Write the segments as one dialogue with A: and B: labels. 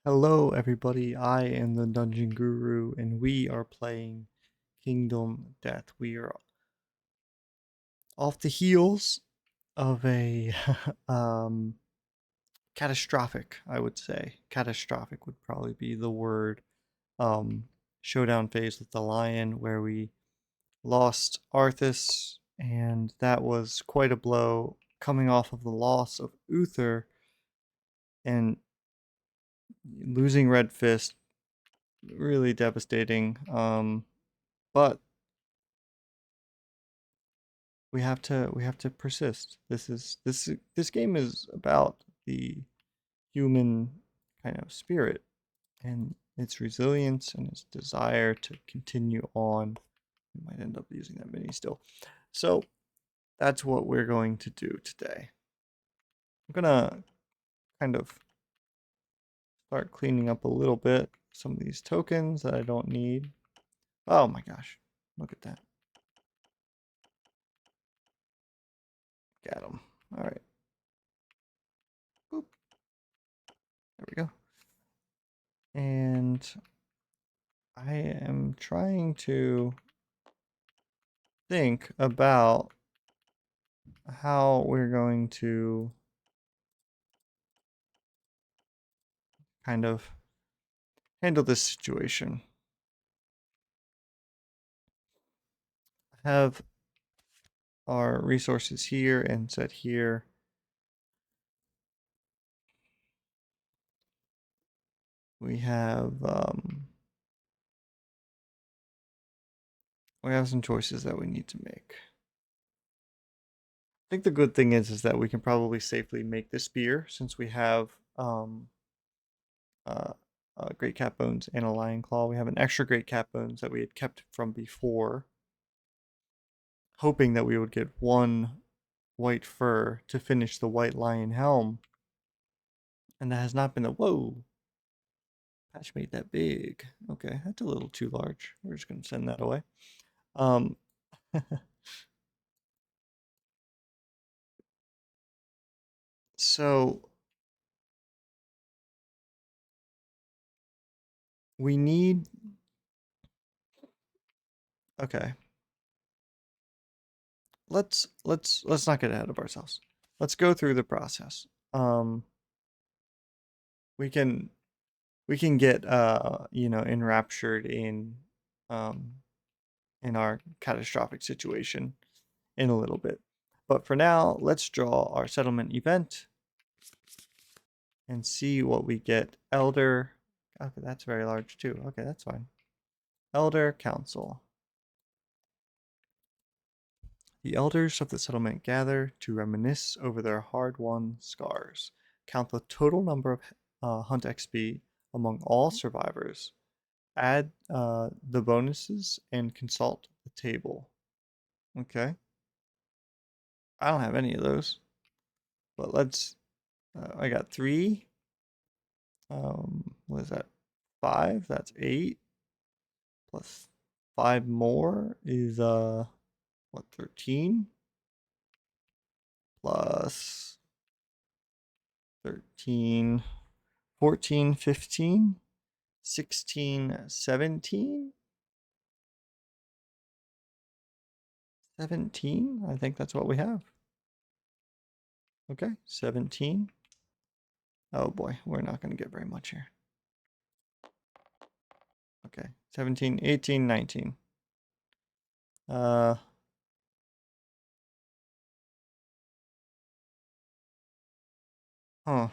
A: Hello, everybody. I am the Dungeon Guru, and we are playing Kingdom Death. We are off the heels of a um, catastrophic, I would say. Catastrophic would probably be the word. Um, Showdown phase with the lion, where we lost Arthas, and that was quite a blow. Coming off of the loss of Uther and losing Red Fist, really devastating. But we have to persist. This game is about the human kind of spirit and its resilience and its desire to continue on. We might end up using that mini still. So that's what we're going to do today. I'm gonna kind of start cleaning up a little bit some of these tokens that I don't need. Oh my gosh, look at that. Got them. All right. Boop. There we go. And I am trying to think about how we're going to kind of handle this situation. Have our resources here and set here. We have some choices that we need to make. I think the good thing is that we can probably safely make the spear since we have uh, great cat bones and a lion claw. We have an extra great cat bones that we had kept from before, hoping that we would get one white fur to finish the white lion helm. And that has not been whoa. Patch made that big. Okay, that's a little too large. We're just gonna send that away. Um, so we need. Okay, let's not get ahead of ourselves. Let's go through the process. Um, we can we can get enraptured um in our catastrophic situation in a little bit. But for now, let's draw our settlement event and see what we get. Elder. Okay, that's very large too. Okay, that's fine. Elder Council. The elders of the settlement gather to reminisce over their hard-won scars, count the total number of hunt XP among all survivors, add the bonuses, and consult the table. Okay. I don't have any of those, but let's. I got 3. What is that? 5. That's 8. Plus 5 more is what, 13? Plus 13, 14, 15, 16, 17? 17? I think that's what we have. Okay, 17. Oh boy, we're not going to get very much here. Okay, 17, 18, 19. Uh, huh.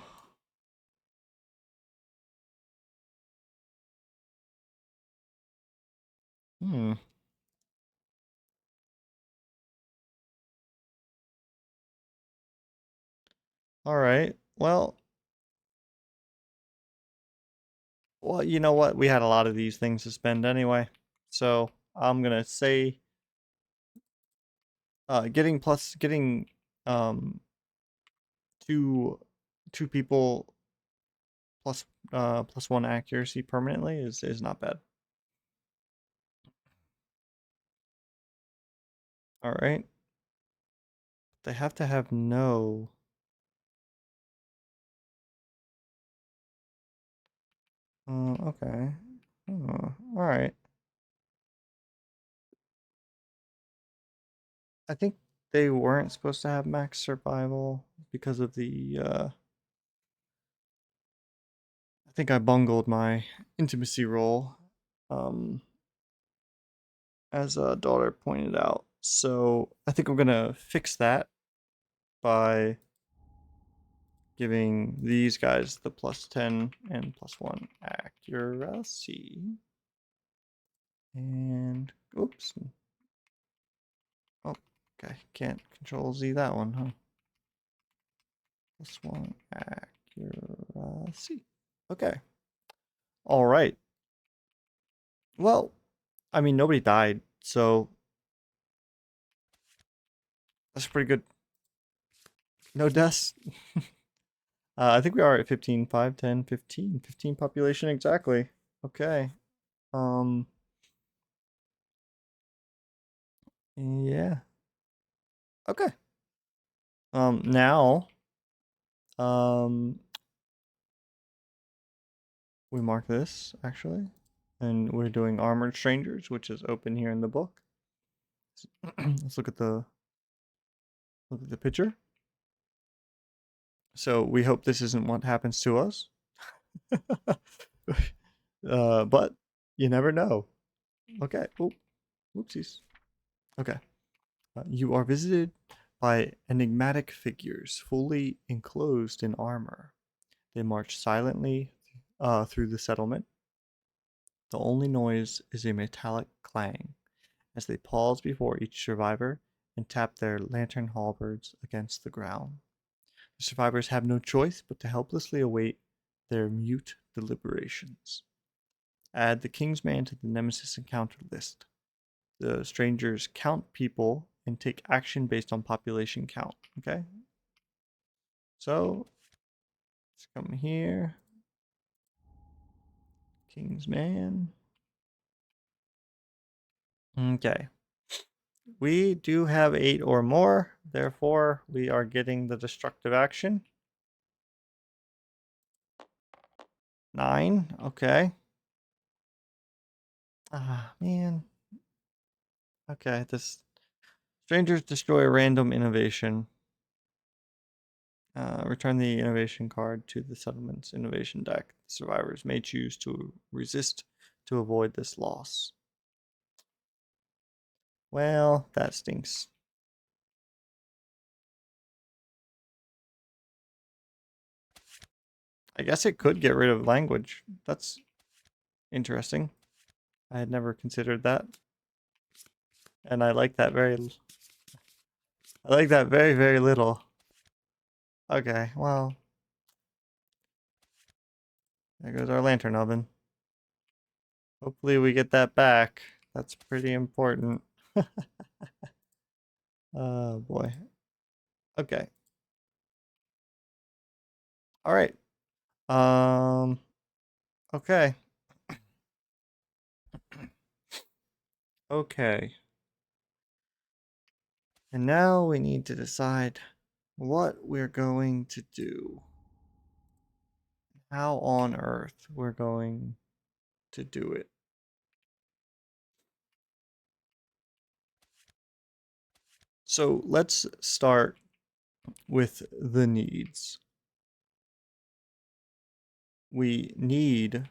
A: Hmm. All right. Well, you know what? We had a lot of these things to spend anyway. So I'm gonna say getting um two two people plus plus 1 accuracy permanently is not bad. All right. They have to have no. Okay. All right. I think they weren't supposed to have max survival because of the I think I bungled my intimacy roll. Um as a daughter pointed out. So I think we're gonna fix that by giving these guys the +10 and +1 accuracy. And oops. Oh, okay. Can't control Z that one, huh? +1 accuracy. Okay. All right. Well, I mean, nobody died, so that's pretty good. No deaths. I think we are at 15, 5, 10, 15. 15 population exactly. Okay. Um, yeah. Okay. Now, um, we mark this actually, and we're doing Armored Strangers, which is open here in the book. Let's look at the picture. So we hope this isn't what happens to us. But you never know. Okay. Oh, whoopsies. Okay. You are visited by enigmatic figures fully enclosed in armor. They march silently through the settlement. The only noise is a metallic clang as they pause before each survivor and tap their lantern halberds against the ground. The survivors have no choice but to helplessly await their mute deliberations. Add the King's Man to the Nemesis encounter list. The strangers count people and take action based on population count. Okay? So, let's come here. King's Man. Okay. We do have 8 or more, therefore we are getting the destructive action. 9, okay. Ah, man. Okay, this strangers destroy a random innovation. Return the innovation card to the settlement's innovation deck. Survivors may choose to resist to avoid this loss. Well, that stinks. I guess it could get rid of language. That's interesting. I had never considered that. And I like that very, very little. Okay, well, there goes our lantern oven. Hopefully we get that back. That's pretty important. Oh boy. Okay. All right. Um okay. Okay. And now we need to decide what we're going to do. How on earth we're going to do it. So let's start with the needs. We need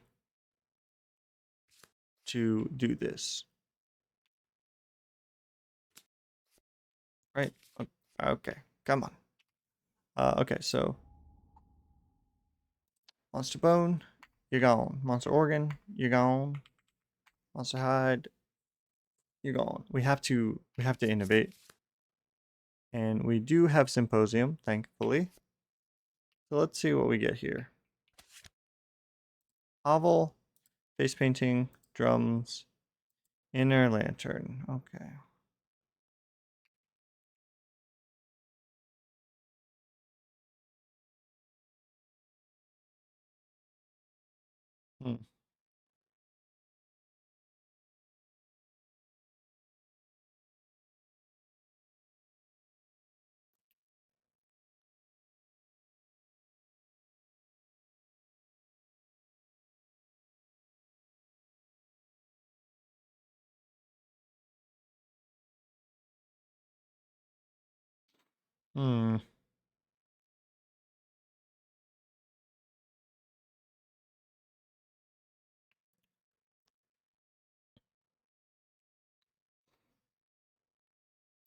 A: to do this, right? Okay, come on. Okay, so Monster Bone, you're gone. Monster Organ, you're gone. Monster Hide, you're gone. We have to innovate. And we do have Symposium, thankfully. So let's see what we get here. Hovel, face painting, drums, inner lantern. Okay. Hmm. Hmm.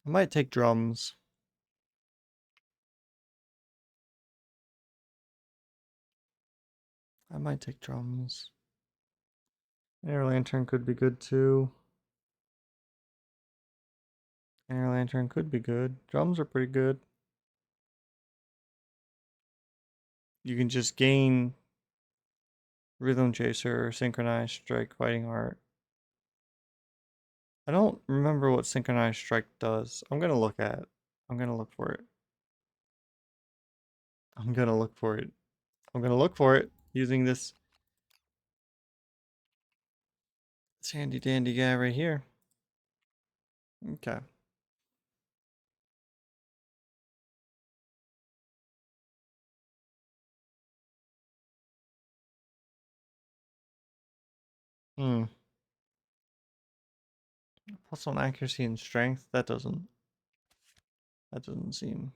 A: I might take drums. I might take drums. Air Lantern could be good too. Air Lantern could be good. Drums are pretty good. You can just gain Rhythm Chaser, Synchronized Strike, Fighting Art. I don't remember what Synchronized Strike does. I'm gonna look for it. I'm gonna look for it. I'm gonna look for it using this handy dandy guy right here. Okay. Hmm. +1 accuracy and strength. That doesn't seem.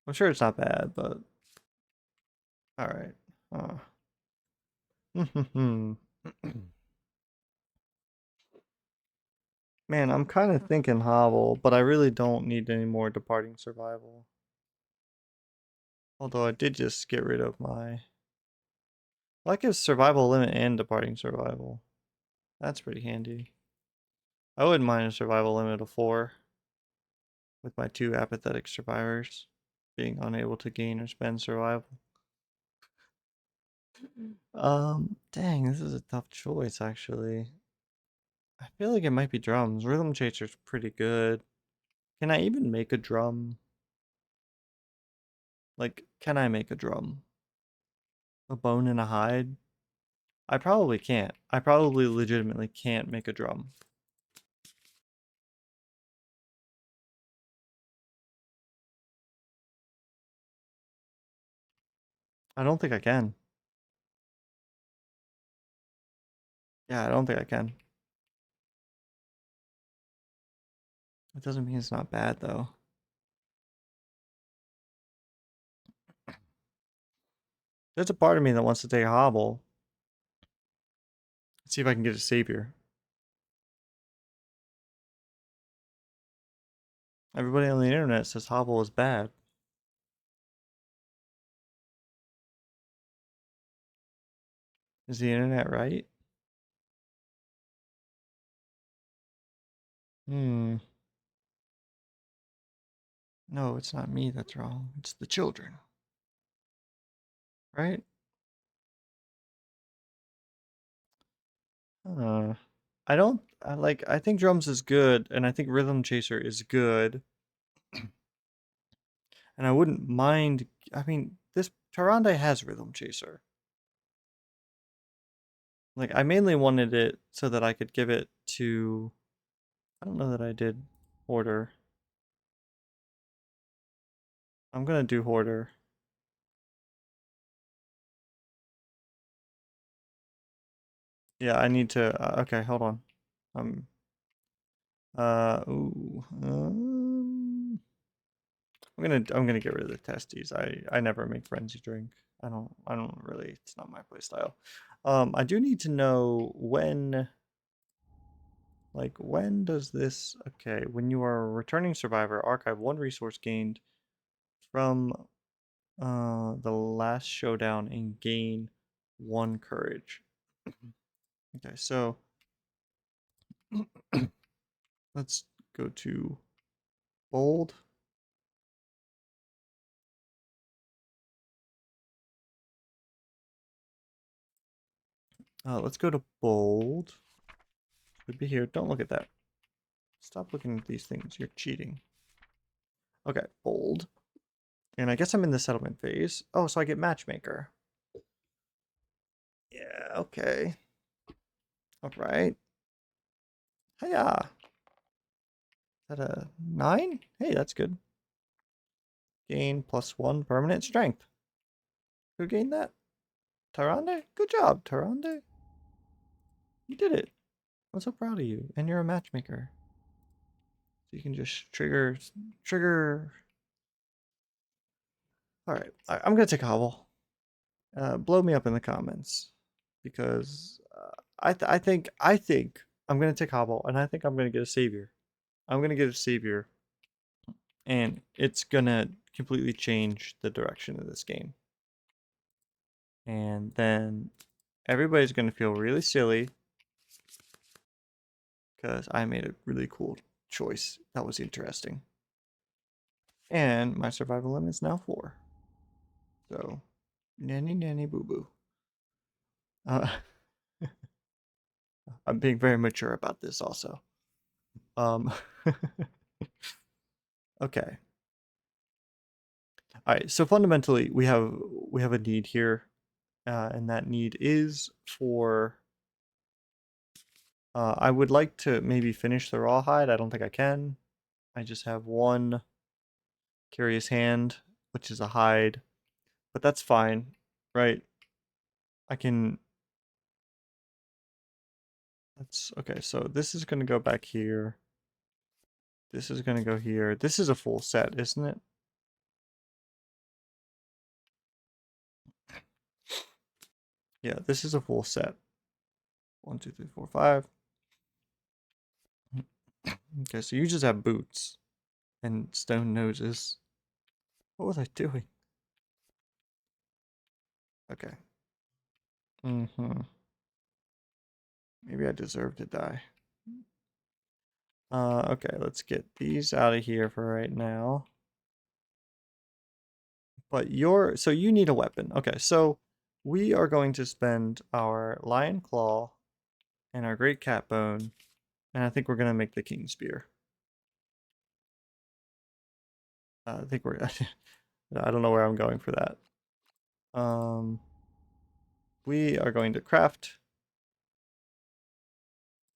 A: I'm sure it's not bad, but all right. Man, I'm kind of thinking Hobble, but I really don't need any more Departing Survival. Although I did just get rid of my. I like his Survival Limit and Departing Survival. That's pretty handy. I wouldn't mind a Survival Limit of 4 with my 2 apathetic survivors being unable to gain or spend survival. Dang, this is a tough choice actually. I feel like it might be drums. Rhythm Chaser's pretty good. Can I even make a drum? Like, can I make a drum? A bone and a hide? I probably can't. I probably legitimately can't make a drum. I don't think I can. Yeah, I don't think I can. It doesn't mean it's not bad though. There's a part of me that wants to take a hobble. See if I can get a savior. Everybody on the internet says hobble is bad. Is the internet right? Hmm. No, it's not me that's wrong. It's the children. Right? Uh, I don't I like I think drums is good and I think Rhythm Chaser is good. And I wouldn't mind I mean, this Tyrande has Rhythm Chaser. Like I mainly wanted it so that I could give it to I don't know that I did Hoarder. I'm gonna do Hoarder. Yeah, I need to okay, hold on. Um ooh. I'm gonna get rid of the testes. I never make frenzy drink. I don't really it's not my play style. I do need to know when like when does this okay, when you are a returning survivor, archive 1 resource gained from the last showdown and gain 1 courage. Okay, so let's go to bold. Let's go to bold. Could be here. Don't look at that. Stop looking at these things. You're cheating. Okay, bold. And I guess I'm in the settlement phase. Oh, so I get matchmaker. Yeah, okay. All right. Hiya. Is that a 9? Hey, that's good. Gain +1 permanent strength. Who gained that? Tyrande? Good job, Tyrande. You did it. I'm so proud of you. And you're a matchmaker. So you can just trigger. All right, I'm gonna take a hobble. Blow me up in the comments because I think I'm gonna take hobble, and I think I'm gonna get a savior. I'm gonna get a savior, and it's gonna completely change the direction of this game. And then everybody's gonna feel really silly because I made a really cool choice that was interesting. And my survival limit is now 4. So, nanny nanny boo boo. Uh, I'm being very mature about this also. Um, okay. All right. So fundamentally, we have a need here, and that need is for. I would like to maybe finish the rawhide. I don't think I can. I just have one curious hand, which is a hide, but that's fine, right? I can. That's okay. So this is gonna go back here. This is gonna go here. This is a full set, isn't it? Yeah, this is a full set. 1, 2, 3, 4, 5. Okay, so you just have boots and stone noses. What was I doing? Okay. Mm-hmm. Maybe I deserve to die. Okay, let's get these out of here for right now. But so you need a weapon. Okay, so we are going to spend our lion claw and our great cat bone, and I think we're gonna make the king spear. I think we're I don't know where I'm going for that. Um, we are going to craft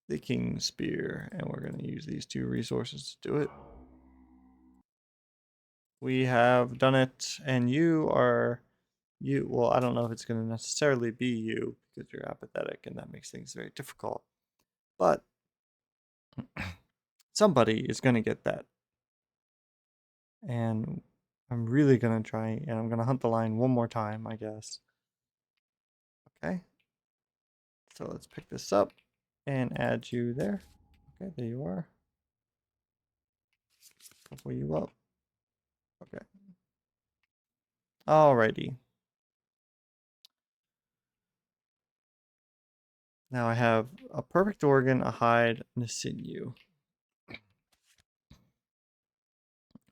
A: the king spear, and we're going to use these 2 resources to do it. We have done it, and well, I don't know if it's going to necessarily be you because you're apathetic, and that makes things very difficult. But somebody is going to get that, and I'm really going to try, and I'm going to hunt the lion one more time, I guess. Okay. So let's pick this up and add you there. Okay, there you are. Pull you up. Okay. Alrighty. Now I have a perfect organ, a hide, and a sinew.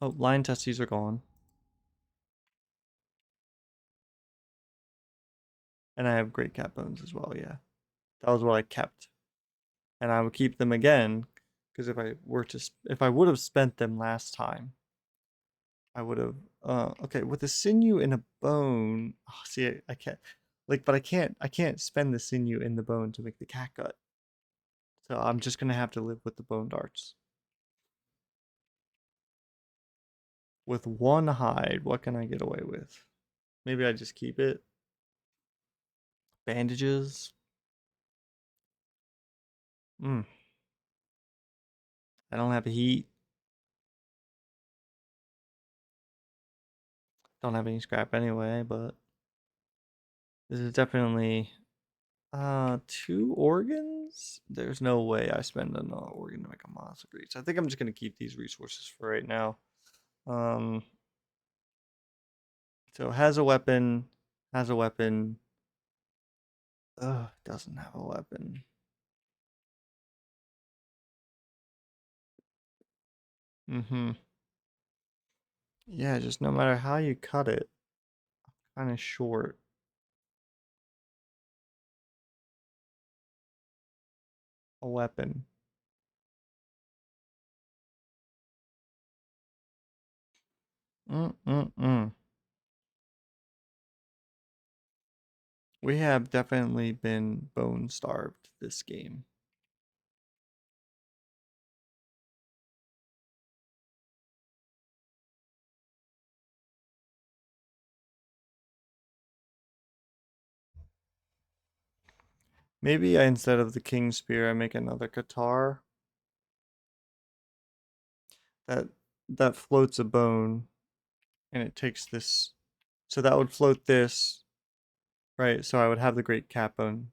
A: Oh, lion testes are gone. And I have great cat bones as well, yeah. That was what I kept. And I would keep them again, because if I would have spent them last time, I would have, okay, with a sinew and a bone, oh, see, I can't, but I can't spend the sinew in the bone to make the cat gut. So I'm just gonna have to live with the bone darts. With one hide, what can I get away with? Maybe I just keep it. Bandages. Hmm. I don't have heat. Don't have any scrap anyway, but this is definitely 2 organs? There's no way I spend another organ to make a monster grease. I think I'm just gonna keep these resources for right now. Um so has a weapon, has a weapon. Ugh, doesn't have a weapon. Mm-hmm. Yeah, just no matter how you cut it, kind of short. A weapon. Mm-mm-mm. We have definitely been bone starved this game. Maybe instead of the king spear, I make another guitar. that floats a bone, and it takes this. So that would float this, right? So I would have the great cat bone,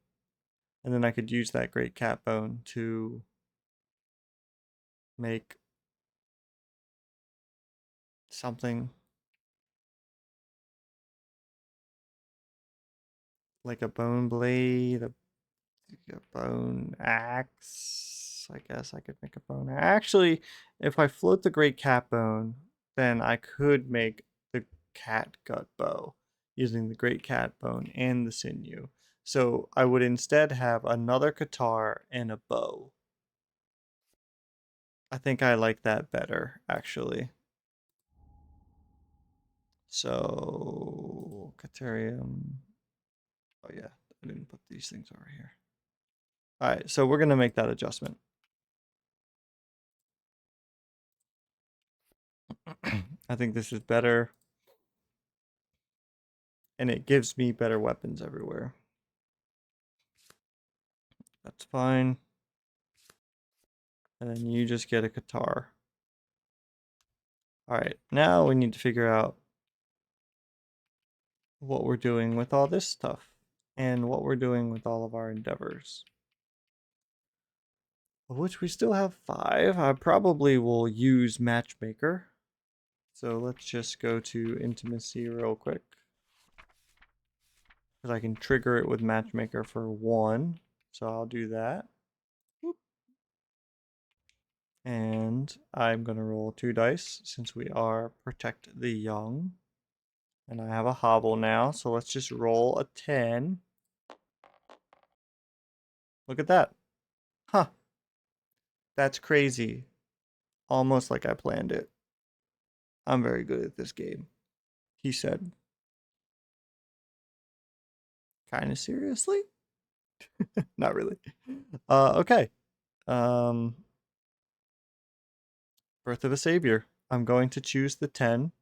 A: and then I could use that great cat bone to make something like a bone blade, a bone axe. I guess I could make a bone axe. Actually, if I float the great cat bone, then I could make the cat gut bow using the great cat bone and the sinew. So I would instead have another guitar and a bow. I think I like that better, actually. So, Caterium. Oh, yeah, I didn't put these things over here. All right, so we're going to make that adjustment. I think this is better. And it gives me better weapons everywhere. That's fine. And then you just get a guitar. All right, now we need to figure out what we're doing with all this stuff and what we're doing with all of our endeavors. Of which we still have 5. I probably will use Matchmaker. So let's just go to Intimacy real quick. Because I can trigger it with Matchmaker for 1. So I'll do that. And I'm going to roll 2 dice since we are Protect the Young. And I have a hobble now, so let's just roll a 10. Look at that. Huh. That's crazy. Almost like I planned it. I'm very good at this game, he said. Kind of seriously? Not really. Okay. Um, Birth of a Savior. I'm going to choose the 10.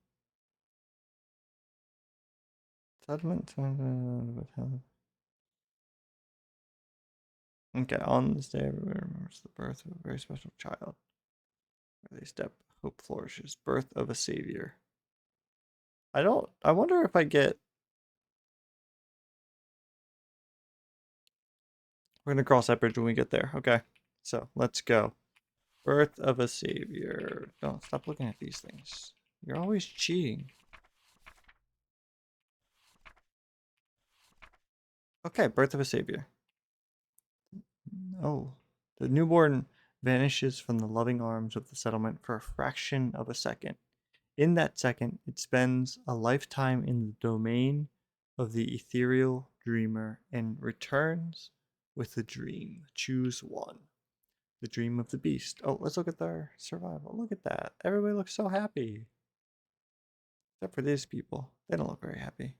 A: Settlement. Okay, on this day, everyone remembers the birth of a very special child. Where they step, hope flourishes. Birth of a Savior. I wonder if I get. We're going to cross that bridge when we get there. Okay, so let's go. Birth of a Savior. Don't stop looking at these things. You're always cheating. Okay, Birth of a Savior. Oh, the newborn vanishes from the loving arms of the settlement for a fraction of a second. In that second, it spends a lifetime in the domain of the ethereal dreamer and returns with a dream. Choose one. The dream of the beast. Oh, let's look at their survival. Look at that. Everybody looks so happy. Except for these people. They don't look very happy.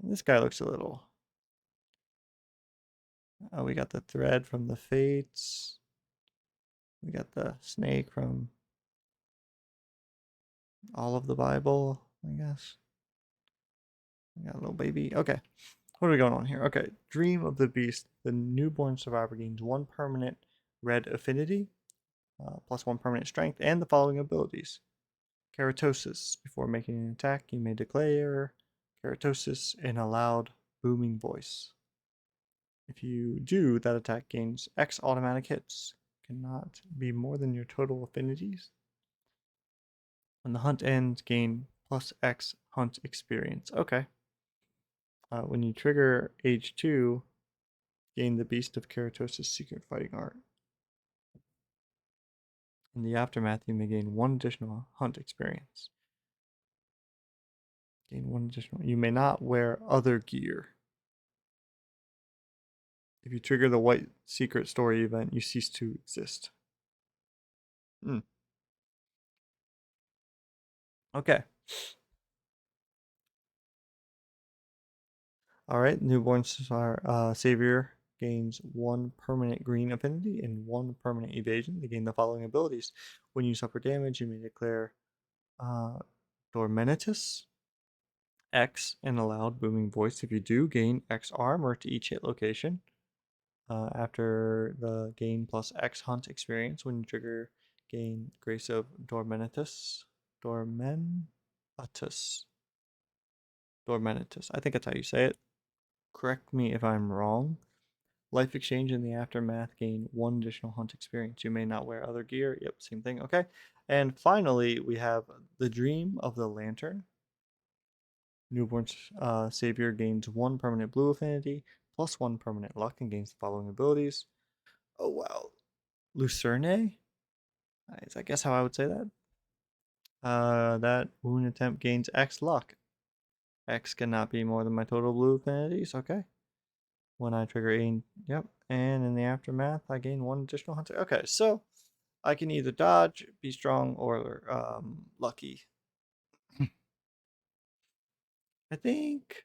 A: And this guy looks a little. Oh, we got the thread from the Fates. We got the snake from all of the Bible, I guess. We got a little baby. Okay. What are we going on here? Okay. Dream of the Beast. The newborn survivor gains 1 permanent red affinity, plus 1 permanent strength, and the following abilities. Keratosis. Before making an attack, you may declare keratosis in a loud, booming voice. If you do, that attack gains X automatic hits. Cannot be more than your total affinities. When the hunt ends, gain plus X hunt experience. Okay. When you trigger age 2, gain the Beast of Keratosis secret fighting art. In the aftermath, you may gain 1 additional hunt experience. Gain 1 additional. You may not wear other gear. If you trigger the white secret story event, you cease to exist. Okay. All right. Newborn Savior gains 1 permanent green affinity and 1 permanent evasion. They gain the following abilities. When you suffer damage, you may declare Dormenitus X in a loud booming voice. If you do, gain X armor to each hit location. After the gain plus X hunt experience, when you trigger gain Grace of Dormenitus. Dormenitus. Dormenitus. I think that's how you say it. Correct me if I'm wrong. Life exchange in the aftermath gain 1 additional hunt experience. You may not wear other gear. Yep, same thing. Okay. And finally, we have the Dream of the Lantern. Newborn Savior gains 1 permanent blue affinity, plus 1 permanent luck, and gains the following abilities. Oh, wow. Lucerne? Is I guess how I would say that. That wound attempt gains X luck. X cannot be more than my total blue affinities. Okay. When I trigger a, yep. And in the aftermath, I gain 1 additional hunter. Okay, so I can either dodge, be strong, or lucky. I think.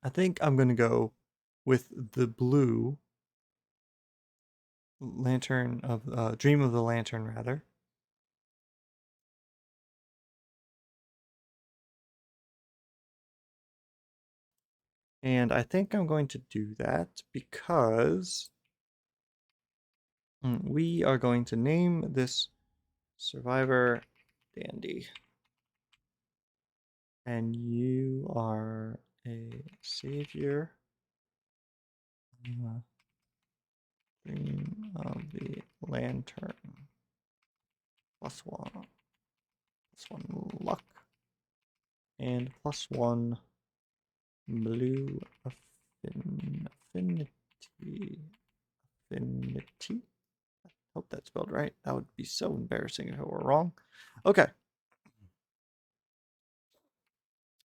A: I think I'm gonna go with the blue lantern of Dream of the Lantern rather. And I think I'm going to do that because we are going to name this survivor Dandy. And you are a savior. Dream of the Lantern. +1. +1 luck. And +1 blue affinity. Affinity? I hope that's spelled right. That would be so embarrassing if it were wrong. Okay.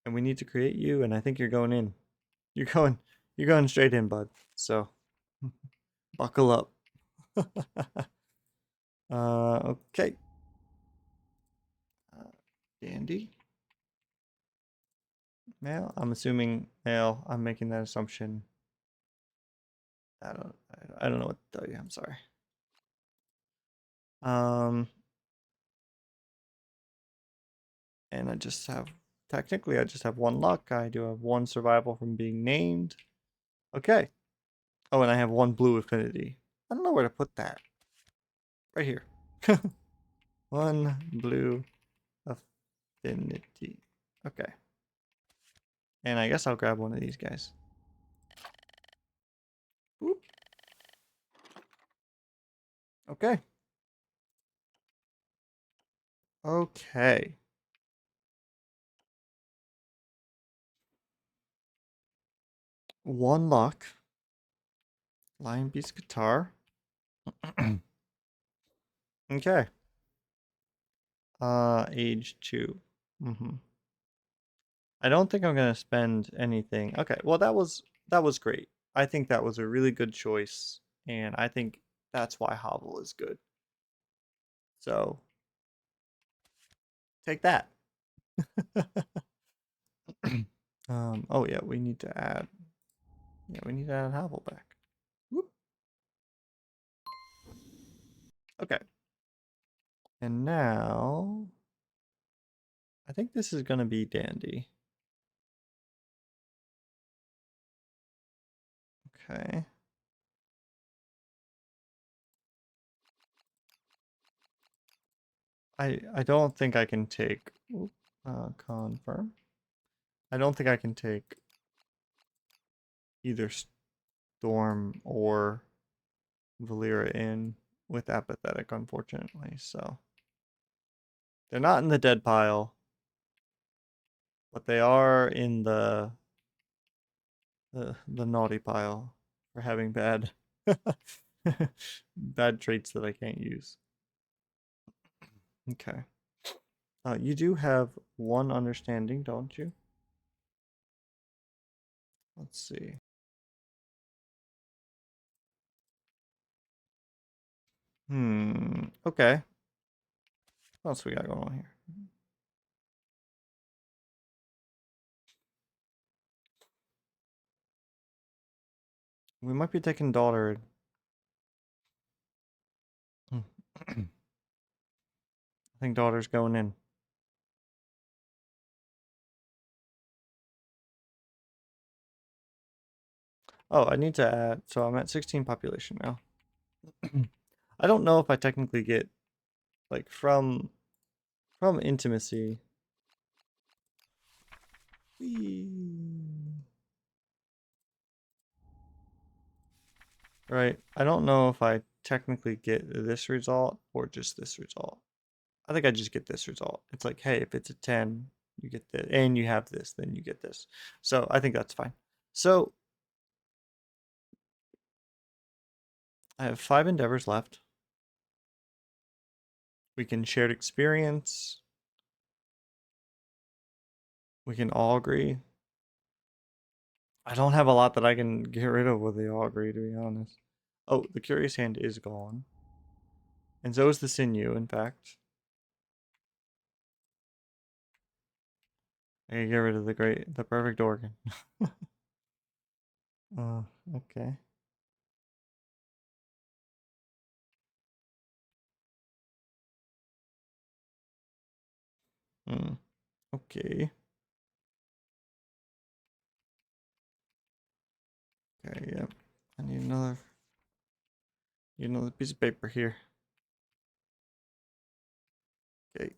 A: And we need to create you, and I think you're going in. You're going straight in, bud. So buckle up. Okay. Dandy. Male. I'm assuming male. I'm making that assumption. I don't know what to tell you. I'm sorry. And I just have technically I just have 1 luck. I do have 1 survival from being named. Okay. Oh, and I have 1 blue affinity. I don't know where to put that. Right here. 1 blue affinity. Okay. And I guess I'll grab one of these guys. Oop. Okay. Okay. 1 luck. Lion Beast guitar. Okay. Age 2. I don't think I'm gonna spend anything. Okay, well that was great. I think that was a really good choice, and I think that's why Hovel is good. So take that. Oh yeah, we need to add. Yeah, we need to add Hovel back. Whoop. Okay. And now I think this is gonna be Dandy. Okay. I don't think I can take confirm. I don't think I can take either Storm or Valera in with apathetic, unfortunately. So they're not in the dead pile, but they are in the naughty pile for having bad bad traits that I can't use. Okay. You do have 1 understanding, don't you? Let's see. Okay. What else we got going on here? We might be taking daughter. I think daughter's going in. Oh, I need to add, so I'm at 16 population now. I don't know if I technically get, like, from intimacy. Whee. Right, I don't know if I technically get this result or just this result. I think I just get this result. It's like, hey, if it's a 10, you get this, and you have this, then you get this. So I think that's fine. So I have 5 endeavors left. We can shared experience. We can all agree. I don't have a lot that I can get rid of with the all agree, to be honest. Oh, the curious hand is gone. And so is the sinew, in fact. I can get rid of the perfect organ. Oh, okay. Hmm. Okay. Okay, yep. I need another piece of paper here. Okay.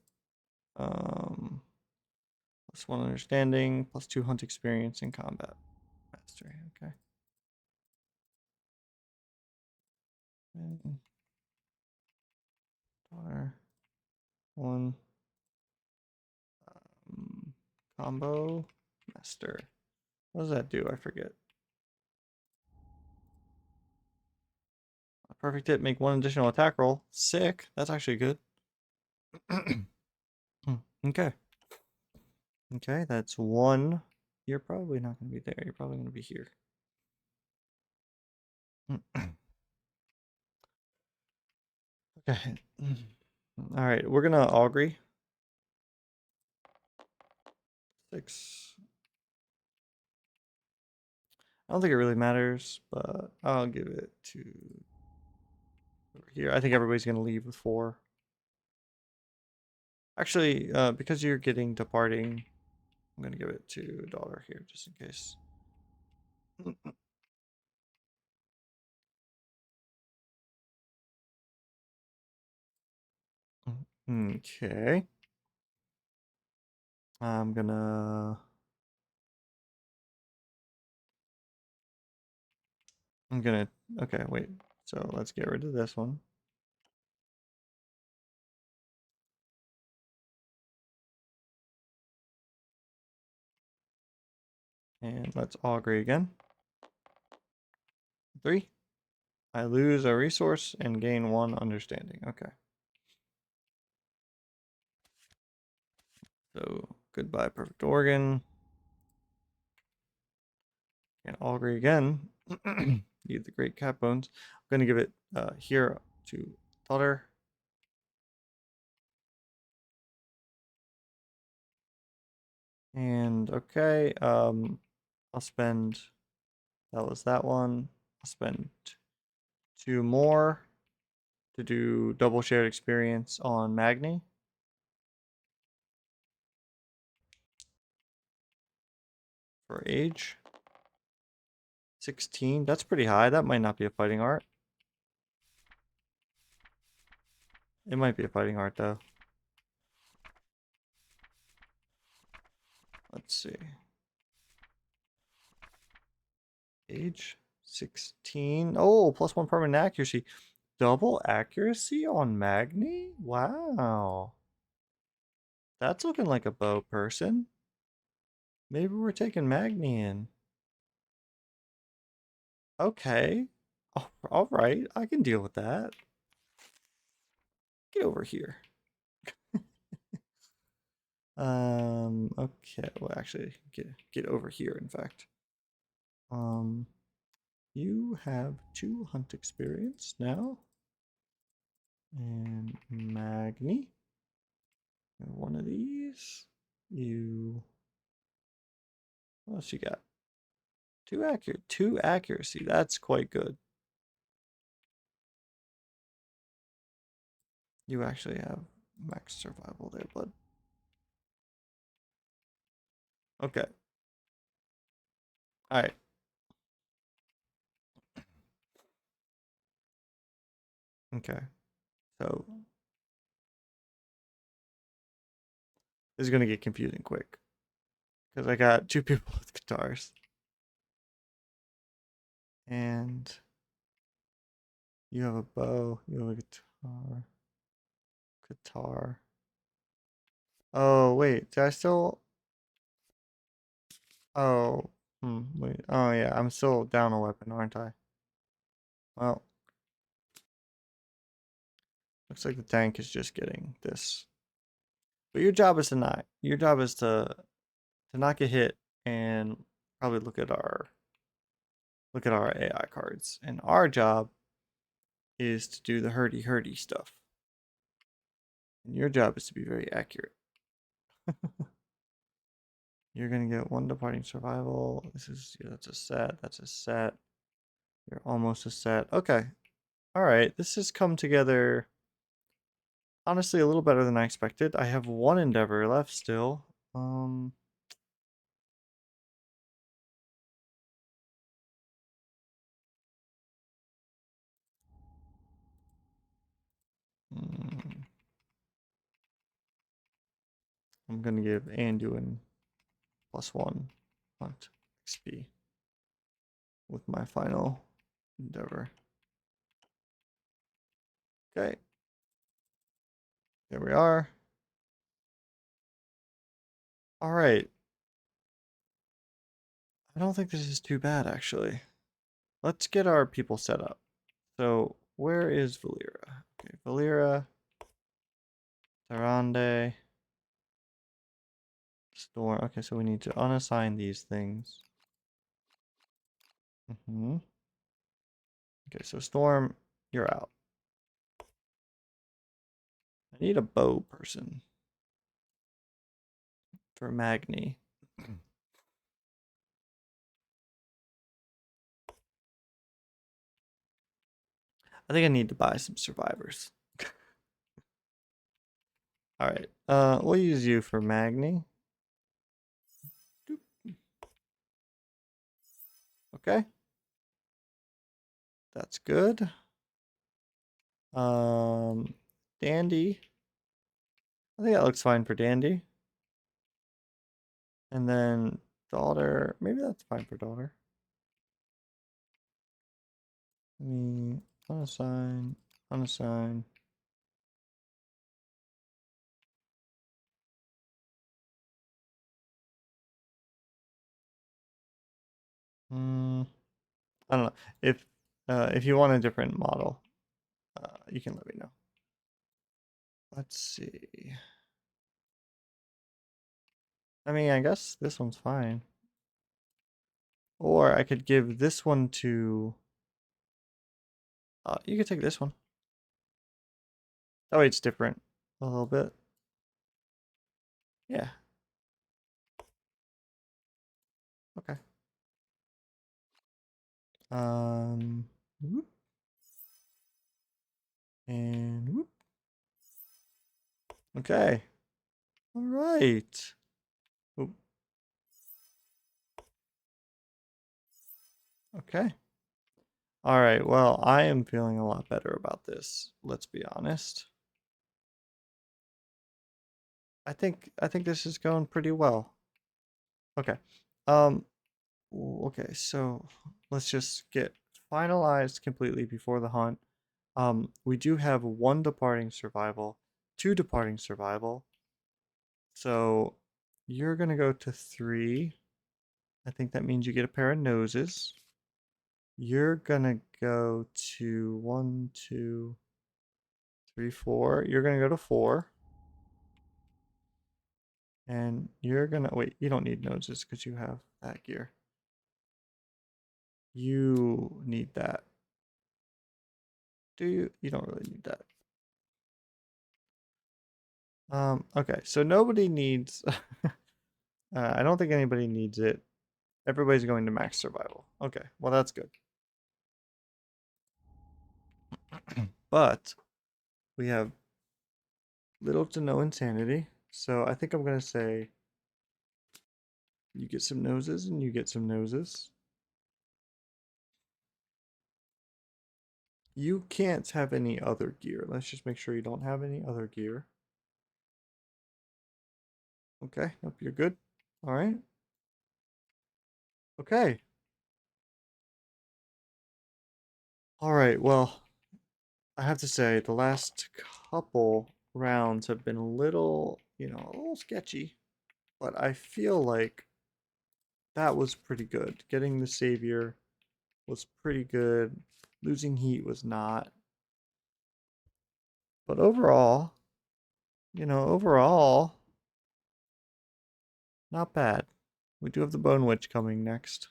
A: Plus 1 understanding, plus 2 hunt experience in combat mastery. Okay. And daughter 1 combo master. What does that do? I forget. A perfect hit, make 1 additional attack roll. Sick. That's actually good. Okay. Okay, that's 1. You're probably not going to be there. You're probably going to be here. Okay. All right, we're gonna all agree. 6. I don't think it really matters, but I'll give it to over here. I think everybody's gonna leave with 4. Actually, because you're getting departing, I'm gonna give it to daughter here just in case. Okay. I'm gonna okay, wait. So let's get rid of this one. And let's all agree again. 3. I lose a resource and gain 1 understanding. Okay. So goodbye, perfect organ. And all agree again. Need the great cat bones. I'm gonna give it here to daughter. And okay, I'll spend, that was that one. I'll spend 2 more to do double shared experience on Magni. For age. 16. That's pretty high. That might not be a fighting art. It might be a fighting art though. Let's see. Age 16. Oh, plus 1 permanent accuracy. Double accuracy on Magni? Wow. That's looking like a bow person. Maybe we're taking Magni in. Okay. Oh, all right. I can deal with that. Get over here. Okay. Well, actually, get over here, in fact. You have 2 hunt experience now. And Magni. One of these. What else you got? 2 accuracy. That's quite good. You actually have max survival there, bud. Okay. All right. Okay. So this is gonna get confusing quick because I got two people with guitars and you have a bow, you have a guitar. Oh, wait, did I still? Oh, wait. Oh, yeah, I'm still down a weapon, aren't I? Well, looks like the tank is just getting this. But your job is to not. Your job is to not get hit and probably look at our AI cards. And our job is to do the hurdy stuff. And your job is to be very accurate. You're gonna get one departing survival. This is that's a set. That's a set. You're almost a set. Okay. All right. This has come together honestly a little better than I expected. I have one endeavor left still. Um. hmm, I'm gonna give Anduin +1 hunt XP with my final endeavor. Okay. There we are. All right. I don't think this is too bad actually. Let's get our people set up. So where is Valera? Okay, Valera, Tarande, Storm. Okay, so we need to unassign these things. Okay, so Storm, you're out. I need a bow person for Magni. I think I need to buy some survivors. All right, we'll use you for Magni. Okay, that's good. Dandy. I think that looks fine for Dandy. And then daughter, maybe that's fine for daughter. Let me unassign, unassign. I don't know if you want a different model, you can let me know. Let's see. I mean, I guess this one's fine. Or I could give this one to. You could take this one. That way it's different a little bit. Yeah. Okay. Whoop, and whoop. Okay. All right. Oop. Okay. All right. Well, I am feeling a lot better about this. Let's be honest. I think this is going pretty well. Okay. Um. Okay. So let's just get finalized completely before the hunt. We do have one departing survival, two departing survival. So you're gonna go to 3. I think that means you get a pair of noses. You're gonna go to 1, 2, 3, 4. You're gonna go to 4. And you're gonna wait, you don't need noses because you have that gear. You need that. Do you? You don't really need that. Okay, so nobody needs I don't think anybody needs it. Everybody's going to max survival. Okay, well that's good. But we have little to no insanity. So I think I'm gonna say you get some noses and you get some noses. You can't have any other gear. Let's just make sure you don't have any other gear. Okay, nope, you're good. All right. Okay. All right, well, I have to say the last couple rounds have been a little, a little sketchy, but I feel like that was pretty good. Getting the savior was pretty good. Losing heat was not. But overall, not bad. We do have the Bone Witch coming next.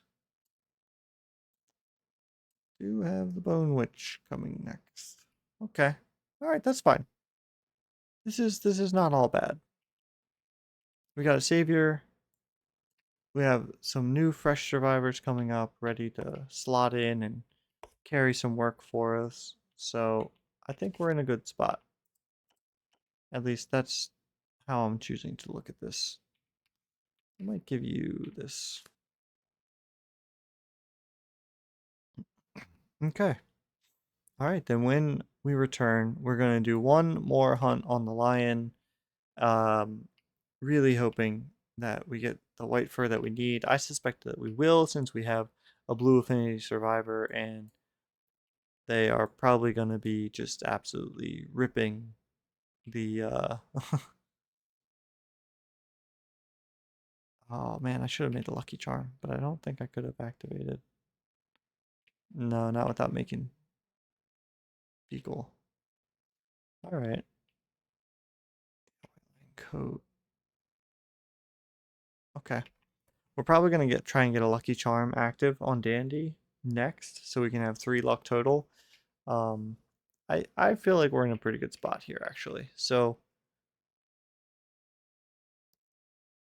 A: Do have the Bone Witch coming next. Okay. All right, that's fine. This is not all bad. We got a savior. We have some new fresh survivors coming up, ready to slot in and carry some work for us. So I think we're in a good spot. At least that's how I'm choosing to look at this. I might give you this. Okay. All right, then when we return, we're going to do one more hunt on the lion. Um, really hoping that we get the white fur that we need. I suspect that we will since we have a blue affinity survivor and they are probably going to be just absolutely ripping the Oh man, I should have made the lucky charm, but I don't think I could have activated. No, not without making Beagle. All right. Coat. Okay. We're probably gonna try and get a lucky charm active on Dandy next, so we can have 3 luck total. Um, I feel like we're in a pretty good spot here actually. So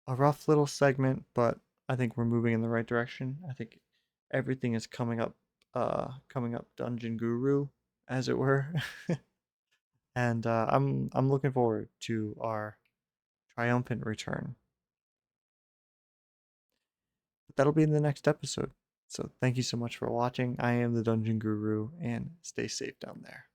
A: a rough little segment, but I think we're moving in the right direction. I think everything is coming up Dungeon Guru, as it were. And I'm looking forward to our triumphant return. But that'll be in the next episode. So thank you so much for watching. I am the Dungeon Guru, and stay safe down there.